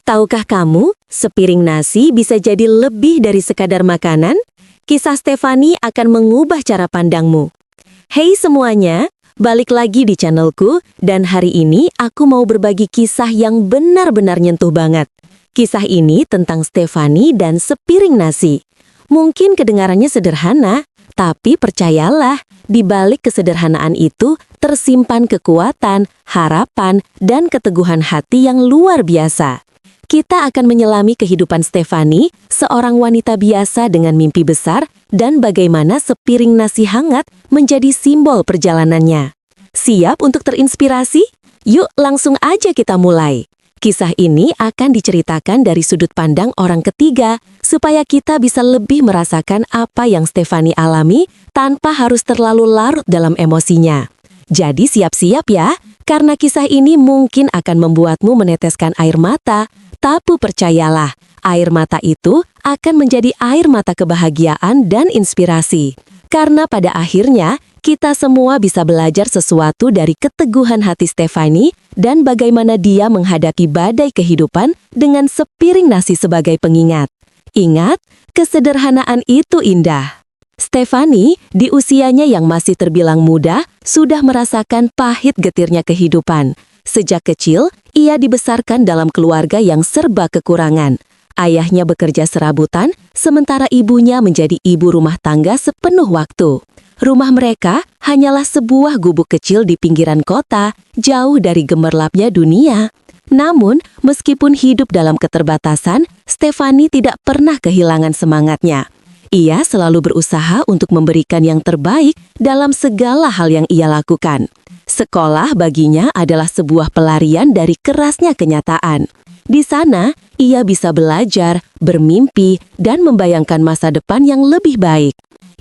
Tahukah kamu, sepiring nasi bisa jadi lebih dari sekadar makanan? Kisah Stefani akan mengubah cara pandangmu. Hey semuanya, balik lagi di channelku, dan hari ini aku mau berbagi kisah yang benar-benar nyentuh banget. Kisah ini tentang Stefani dan sepiring nasi. Mungkin kedengarannya sederhana, tapi percayalah, di balik kesederhanaan itu tersimpan kekuatan, harapan, dan keteguhan hati yang luar biasa. Kita akan menyelami kehidupan Stefani, seorang wanita biasa dengan mimpi besar, dan bagaimana sepiring nasi hangat menjadi simbol perjalanannya. Siap untuk terinspirasi? Yuk langsung aja kita mulai. Kisah ini akan diceritakan dari sudut pandang orang ketiga, supaya kita bisa lebih merasakan apa yang Stefani alami tanpa harus terlalu larut dalam emosinya. Jadi siap-siap ya, karena kisah ini mungkin akan membuatmu meneteskan air mata. Tapi percayalah, air mata itu akan menjadi air mata kebahagiaan dan inspirasi. Karena pada akhirnya, kita semua bisa belajar sesuatu dari keteguhan hati Stefani dan bagaimana dia menghadapi badai kehidupan dengan sepiring nasi sebagai pengingat. Ingat, kesederhanaan itu indah. Stefani, di usianya yang masih terbilang muda, sudah merasakan pahit getirnya kehidupan. Sejak kecil, ia dibesarkan dalam keluarga yang serba kekurangan. Ayahnya bekerja serabutan, sementara ibunya menjadi ibu rumah tangga sepenuh waktu. Rumah mereka hanyalah sebuah gubuk kecil di pinggiran kota, jauh dari gemerlapnya dunia. Namun, meskipun hidup dalam keterbatasan, Stefani tidak pernah kehilangan semangatnya. Ia selalu berusaha untuk memberikan yang terbaik dalam segala hal yang ia lakukan. Sekolah baginya adalah sebuah pelarian dari kerasnya kenyataan. Di sana, ia bisa belajar, bermimpi, dan membayangkan masa depan yang lebih baik.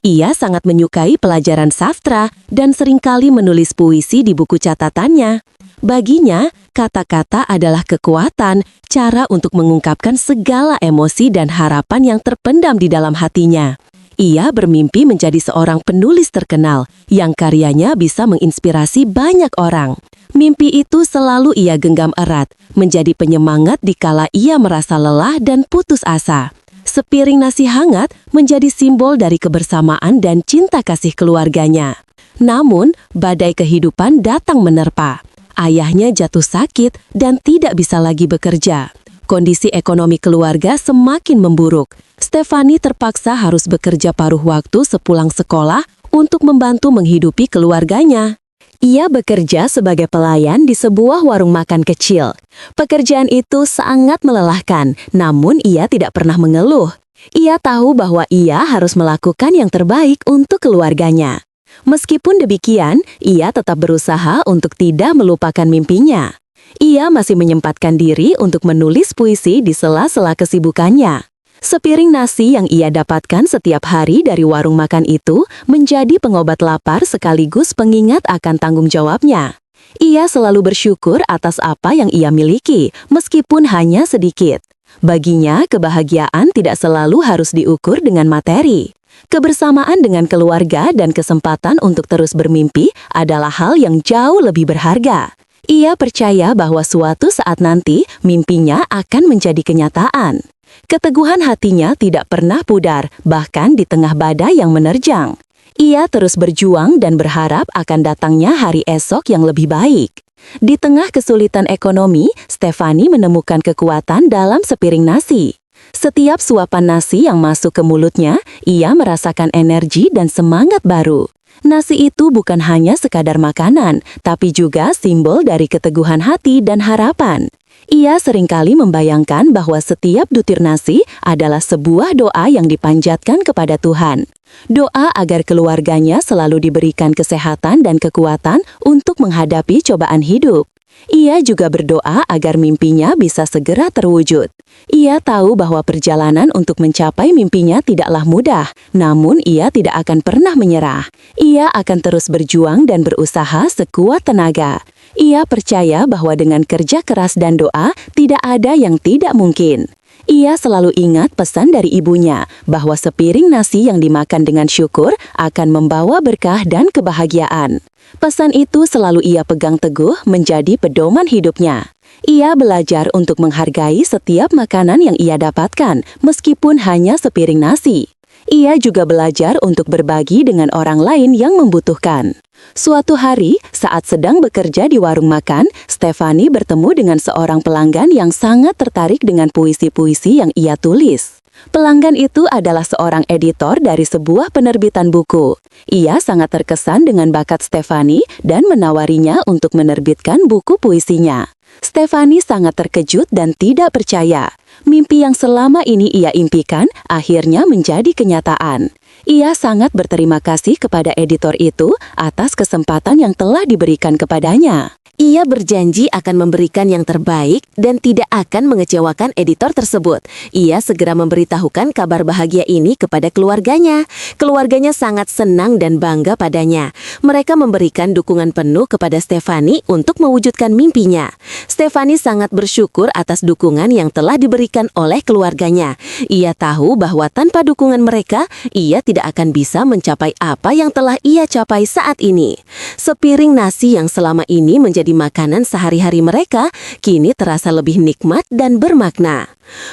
Ia sangat menyukai pelajaran sastra dan seringkali menulis puisi di buku catatannya. Baginya, kata-kata adalah kekuatan, cara untuk mengungkapkan segala emosi dan harapan yang terpendam di dalam hatinya. Ia bermimpi menjadi seorang penulis terkenal, yang karyanya bisa menginspirasi banyak orang. Mimpi itu selalu ia genggam erat, menjadi penyemangat dikala ia merasa lelah dan putus asa. Sepiring nasi hangat menjadi simbol dari kebersamaan dan cinta kasih keluarganya. Namun, badai kehidupan datang menerpa. Ayahnya jatuh sakit dan tidak bisa lagi bekerja. Kondisi ekonomi keluarga semakin memburuk. Stefani terpaksa harus bekerja paruh waktu sepulang sekolah untuk membantu menghidupi keluarganya. Ia bekerja sebagai pelayan di sebuah warung makan kecil. Pekerjaan itu sangat melelahkan, namun ia tidak pernah mengeluh. Ia tahu bahwa ia harus melakukan yang terbaik untuk keluarganya. Meskipun demikian, ia tetap berusaha untuk tidak melupakan mimpinya. Ia masih menyempatkan diri untuk menulis puisi di sela-sela kesibukannya. Sepiring nasi yang ia dapatkan setiap hari dari warung makan itu menjadi pengobat lapar sekaligus pengingat akan tanggung jawabnya. Ia selalu bersyukur atas apa yang ia miliki, meskipun hanya sedikit. Baginya, kebahagiaan tidak selalu harus diukur dengan materi. Kebersamaan dengan keluarga dan kesempatan untuk terus bermimpi adalah hal yang jauh lebih berharga. Ia percaya bahwa suatu saat nanti mimpinya akan menjadi kenyataan. Keteguhan hatinya tidak pernah pudar, bahkan di tengah badai yang menerjang. Ia terus berjuang dan berharap akan datangnya hari esok yang lebih baik. Di tengah kesulitan ekonomi, Stefani menemukan kekuatan dalam sepiring nasi. Setiap suapan nasi yang masuk ke mulutnya, ia merasakan energi dan semangat baru. Nasi itu bukan hanya sekadar makanan, tapi juga simbol dari keteguhan hati dan harapan. Ia seringkali membayangkan bahwa setiap butir nasi adalah sebuah doa yang dipanjatkan kepada Tuhan. Doa agar keluarganya selalu diberikan kesehatan dan kekuatan untuk menghadapi cobaan hidup. Ia juga berdoa agar mimpinya bisa segera terwujud. Ia tahu bahwa perjalanan untuk mencapai mimpinya tidaklah mudah, namun ia tidak akan pernah menyerah. Ia akan terus berjuang dan berusaha sekuat tenaga. Ia percaya bahwa dengan kerja keras dan doa, tidak ada yang tidak mungkin. Ia selalu ingat pesan dari ibunya bahwa sepiring nasi yang dimakan dengan syukur akan membawa berkah dan kebahagiaan. Pesan itu selalu ia pegang teguh menjadi pedoman hidupnya. Ia belajar untuk menghargai setiap makanan yang ia dapatkan, meskipun hanya sepiring nasi. Ia juga belajar untuk berbagi dengan orang lain yang membutuhkan. Suatu hari, saat sedang bekerja di warung makan, Stefani bertemu dengan seorang pelanggan yang sangat tertarik dengan puisi-puisi yang ia tulis. Pelanggan itu adalah seorang editor dari sebuah penerbitan buku. Ia sangat terkesan dengan bakat Stefani dan menawarinya untuk menerbitkan buku puisinya. Stefani sangat terkejut dan tidak percaya. Mimpi yang selama ini ia impikan akhirnya menjadi kenyataan. Ia sangat berterima kasih kepada editor itu atas kesempatan yang telah diberikan kepadanya. Ia berjanji akan memberikan yang terbaik dan tidak akan mengecewakan editor tersebut. Ia segera memberitahukan kabar bahagia ini kepada keluarganya. Keluarganya sangat senang dan bangga padanya. Mereka memberikan dukungan penuh kepada Stefani untuk mewujudkan mimpinya. Stefani sangat bersyukur atas dukungan yang telah diberikan oleh keluarganya. Ia tahu bahwa tanpa dukungan mereka, ia tidak akan bisa mencapai apa yang telah ia capai saat ini. Sepiring nasi yang selama ini menjadi makanan sehari-hari mereka, kini terasa lebih nikmat dan bermakna.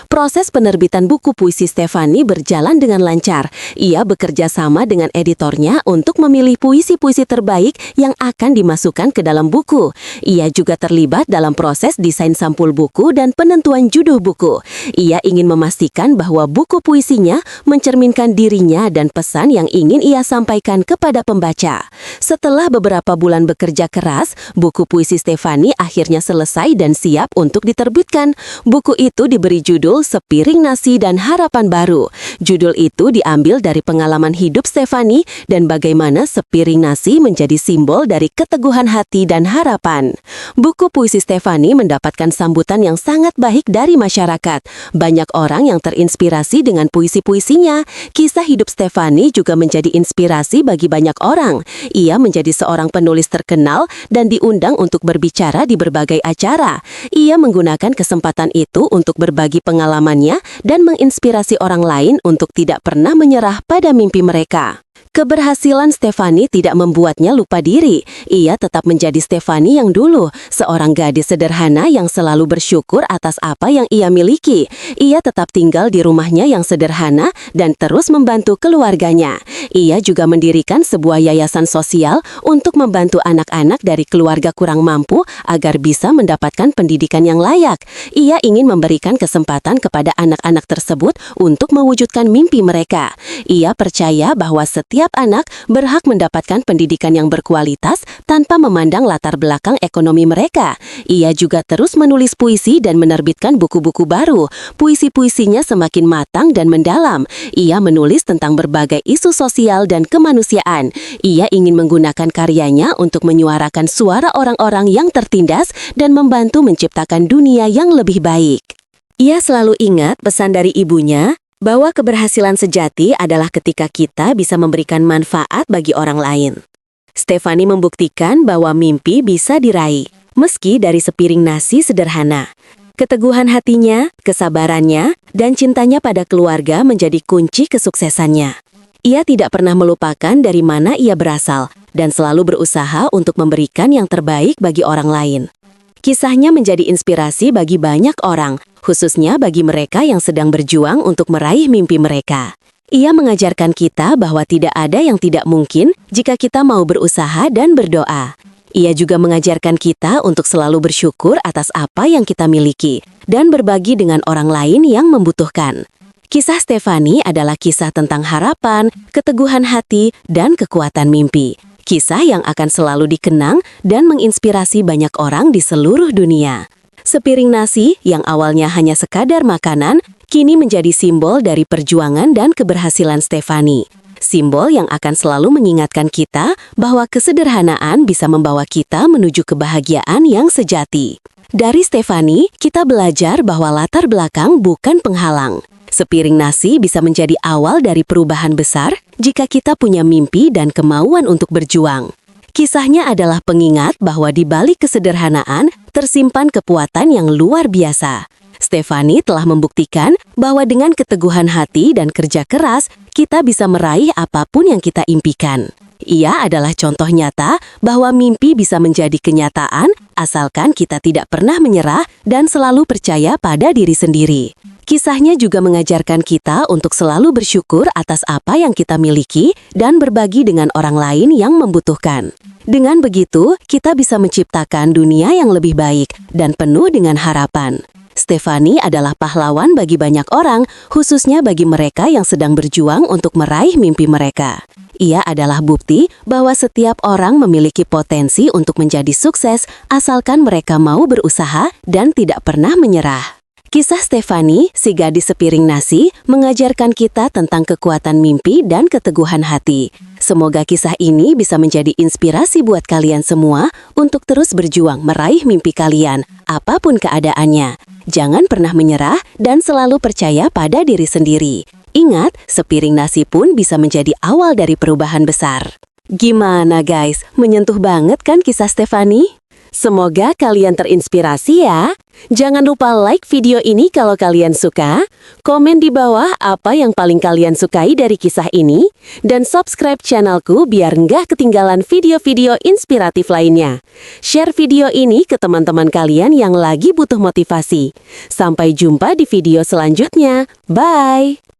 Proses penerbitan buku puisi Stefani berjalan dengan lancar. Ia bekerja sama dengan editornya untuk memilih puisi-puisi terbaik yang akan dimasukkan ke dalam buku. Ia juga terlibat dalam proses desain sampul buku dan penentuan judul buku. Ia ingin memastikan bahwa buku puisinya mencerminkan dirinya dan pesan yang ingin ia sampaikan kepada pembaca. Setelah beberapa bulan bekerja keras, buku puisi Stefani akhirnya selesai dan siap untuk diterbitkan. Buku itu diberi judul Sepiring Nasi dan Harapan Baru. Judul itu diambil dari pengalaman hidup Stefani dan bagaimana sepiring nasi menjadi simbol dari keteguhan hati dan harapan. Buku puisi Stefani mendapatkan sambutan yang sangat baik dari masyarakat. Banyak orang yang terinspirasi dengan puisi-puisinya. Kisah hidup Stefani juga menjadi inspirasi bagi banyak orang. Ia menjadi seorang penulis terkenal dan diundang untuk berbicara di berbagai acara. Ia menggunakan kesempatan itu untuk berbagi pengalamannya dan menginspirasi orang lain untuk tidak pernah menyerah pada mimpi mereka. Keberhasilan Stefani tidak membuatnya lupa diri. Ia tetap menjadi Stefani yang dulu, seorang gadis sederhana yang selalu bersyukur atas apa yang ia miliki. Ia tetap tinggal di rumahnya yang sederhana dan terus membantu keluarganya. Ia juga mendirikan sebuah yayasan sosial untuk membantu anak-anak dari keluarga kurang mampu agar bisa mendapatkan pendidikan yang layak. Ia ingin memberikan kesempatan kepada anak-anak tersebut untuk mewujudkan mimpi mereka. Ia percaya bahwa setiap anak berhak mendapatkan pendidikan yang berkualitas tanpa memandang latar belakang ekonomi mereka. Ia juga terus menulis puisi dan menerbitkan buku-buku baru. Puisi-puisinya semakin matang dan mendalam. Ia menulis tentang berbagai isu sosial dan kemanusiaan. Ia ingin menggunakan karyanya untuk menyuarakan suara orang-orang yang tertindas dan membantu menciptakan dunia yang lebih baik. Ia selalu ingat pesan dari ibunya, bahwa keberhasilan sejati adalah ketika kita bisa memberikan manfaat bagi orang lain. Stefani membuktikan bahwa mimpi bisa diraih, meski dari sepiring nasi sederhana. Keteguhan hatinya, kesabarannya, dan cintanya pada keluarga menjadi kunci kesuksesannya. Ia tidak pernah melupakan dari mana ia berasal, dan selalu berusaha untuk memberikan yang terbaik bagi orang lain. Kisahnya menjadi inspirasi bagi banyak orang, khususnya bagi mereka yang sedang berjuang untuk meraih mimpi mereka. Ia mengajarkan kita bahwa tidak ada yang tidak mungkin jika kita mau berusaha dan berdoa. Ia juga mengajarkan kita untuk selalu bersyukur atas apa yang kita miliki dan berbagi dengan orang lain yang membutuhkan. Kisah Stefani adalah kisah tentang harapan, keteguhan hati, dan kekuatan mimpi. Kisah yang akan selalu dikenang dan menginspirasi banyak orang di seluruh dunia. Sepiring nasi yang awalnya hanya sekadar makanan, kini menjadi simbol dari perjuangan dan keberhasilan Stefani. Simbol yang akan selalu mengingatkan kita bahwa kesederhanaan bisa membawa kita menuju kebahagiaan yang sejati. Dari Stefani, kita belajar bahwa latar belakang bukan penghalang. Sepiring nasi bisa menjadi awal dari perubahan besar jika kita punya mimpi dan kemauan untuk berjuang. Kisahnya adalah pengingat bahwa di balik kesederhanaan tersimpan kekuatan yang luar biasa. Stefani telah membuktikan bahwa dengan keteguhan hati dan kerja keras, kita bisa meraih apapun yang kita impikan. Ia adalah contoh nyata bahwa mimpi bisa menjadi kenyataan asalkan kita tidak pernah menyerah dan selalu percaya pada diri sendiri. Kisahnya juga mengajarkan kita untuk selalu bersyukur atas apa yang kita miliki dan berbagi dengan orang lain yang membutuhkan. Dengan begitu, kita bisa menciptakan dunia yang lebih baik dan penuh dengan harapan. Stefani adalah pahlawan bagi banyak orang, khususnya bagi mereka yang sedang berjuang untuk meraih mimpi mereka. Ia adalah bukti bahwa setiap orang memiliki potensi untuk menjadi sukses asalkan mereka mau berusaha dan tidak pernah menyerah. Kisah Stefani, si gadis sepiring nasi, mengajarkan kita tentang kekuatan mimpi dan keteguhan hati. Semoga kisah ini bisa menjadi inspirasi buat kalian semua untuk terus berjuang meraih mimpi kalian, apapun keadaannya. Jangan pernah menyerah dan selalu percaya pada diri sendiri. Ingat, sepiring nasi pun bisa menjadi awal dari perubahan besar. Gimana guys, menyentuh banget kan kisah Stefani? Semoga kalian terinspirasi ya. Jangan lupa like video ini kalau kalian suka, komen di bawah apa yang paling kalian sukai dari kisah ini, dan subscribe channelku biar nggak ketinggalan video-video inspiratif lainnya. Share video ini ke teman-teman kalian yang lagi butuh motivasi. Sampai jumpa di video selanjutnya. Bye!